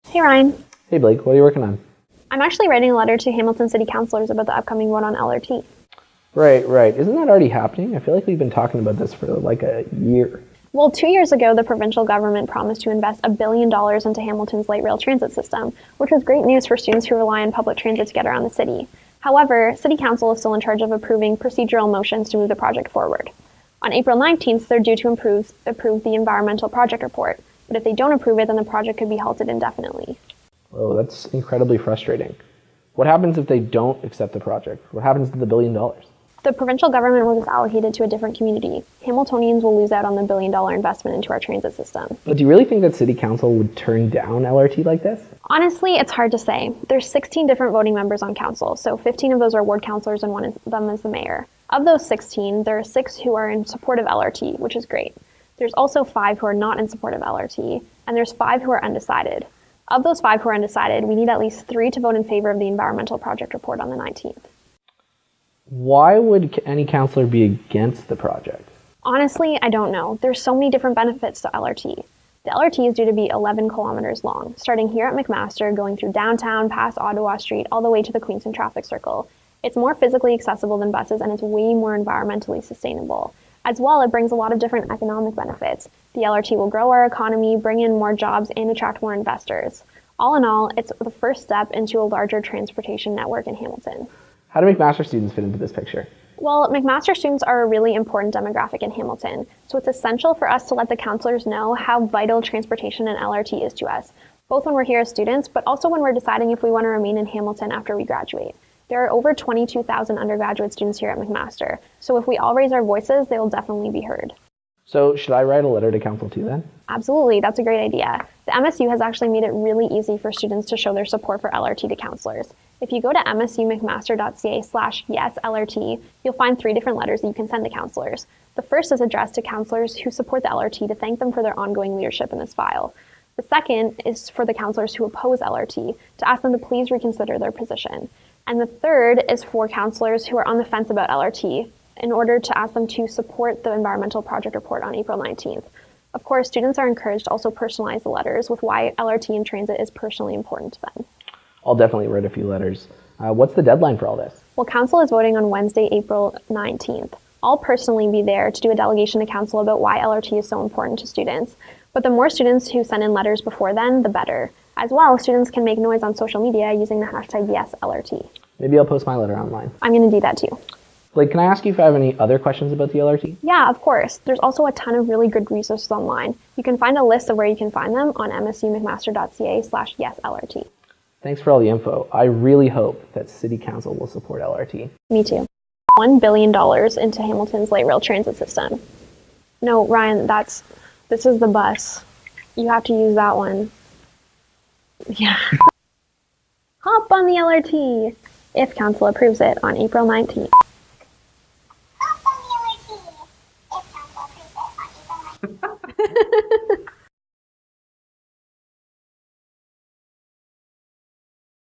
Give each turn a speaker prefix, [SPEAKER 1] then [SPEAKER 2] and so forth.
[SPEAKER 1] Hey Ryan.
[SPEAKER 2] Hey Blake, what are you working on?
[SPEAKER 1] I'm actually writing a letter to Hamilton City Councillors about the upcoming vote on LRT.
[SPEAKER 2] Right. Isn't that already happening? I feel like we've been talking about this for like a year.
[SPEAKER 1] Well, 2 years ago, the provincial government promised to invest $1 billion into Hamilton's light rail transit system, which was great news for students who rely on public transit to get around the city. However, City Council is still in charge of approving procedural motions to move the project forward. On April 19th, they're due to approve the environmental project report, but if they don't approve it, then the project could be halted indefinitely.
[SPEAKER 2] Oh, that's incredibly frustrating. What happens if they don't accept the project? What happens to the $1 billion?
[SPEAKER 1] The provincial government was allocated to a different community. Hamiltonians will lose out on the $1 billion investment into our transit system.
[SPEAKER 2] But do you really think that City Council would turn down LRT like this?
[SPEAKER 1] Honestly, it's hard to say. There's 16 different voting members on council, so 15 of those are ward councillors and one of them is the mayor. Of those 16, there are 6 who are in support of LRT, which is great. There's also 5 who are not in support of LRT, and there's 5 who are undecided. Of those 5 who are undecided, we need at least 3 to vote in favor of the environmental project report on the 19th.
[SPEAKER 2] Why would any councillor be against the project?
[SPEAKER 1] Honestly, I don't know. There's so many different benefits to LRT. The LRT is due to be 11 kilometers long, starting here at McMaster, going through downtown, past Ottawa Street, all the way to the Queenston traffic circle. It's more physically accessible than buses, and it's way more environmentally sustainable. As well, it brings a lot of different economic benefits. The LRT will grow our economy, bring in more jobs, and attract more investors. All in all, it's the first step into a larger transportation network in Hamilton.
[SPEAKER 2] How do McMaster students fit into this picture?
[SPEAKER 1] Well, McMaster students are a really important demographic in Hamilton, so it's essential for us to let the councillors know how vital transportation and LRT is to us, both when we're here as students, but also when we're deciding if we want to remain in Hamilton after we graduate. There are over 22,000 undergraduate students here at McMaster, so if we all raise our voices, they will definitely be heard.
[SPEAKER 2] So should I write a letter to council too then?
[SPEAKER 1] Absolutely, that's a great idea. The MSU has actually made it really easy for students to show their support for LRT to councillors. If you go to msumcmaster.ca/yeslrt, you'll find 3 different letters that you can send to councillors. The first is addressed to councillors who support the LRT to thank them for their ongoing leadership in this file. The second is for the councillors who oppose LRT to ask them to please reconsider their position. And the third is for councillors who are on the fence about LRT in order to ask them to support the environmental project report on April 19th. Of course, students are encouraged to also personalize the letters with why LRT and transit is personally important to them.
[SPEAKER 2] I'll definitely write a few letters. What's the deadline for all this?
[SPEAKER 1] Well, council is voting on Wednesday, April 19th. I'll personally be there to do a delegation to council about why LRT is so important to students. But the more students who send in letters before then, the better. As well, students can make noise on social media using the hashtag YesLRT.
[SPEAKER 2] Maybe I'll post my letter online.
[SPEAKER 1] I'm going to do that too.
[SPEAKER 2] Blake, can I ask you if I have any other questions about the LRT?
[SPEAKER 1] Yeah, of course. There's also a ton of really good resources online. You can find a list of where you can find them on msumcmaster.ca/yeslrt.
[SPEAKER 2] Thanks for all the info. I really hope that City Council will support LRT.
[SPEAKER 1] Me too. $1 billion into Hamilton's light rail transit system. No, Ryan, this is the bus. You have to use that one. Yeah. Hop on the LRT if council approves it on April 19th.
[SPEAKER 3] Hop on the LRT if council approves it on April 19th.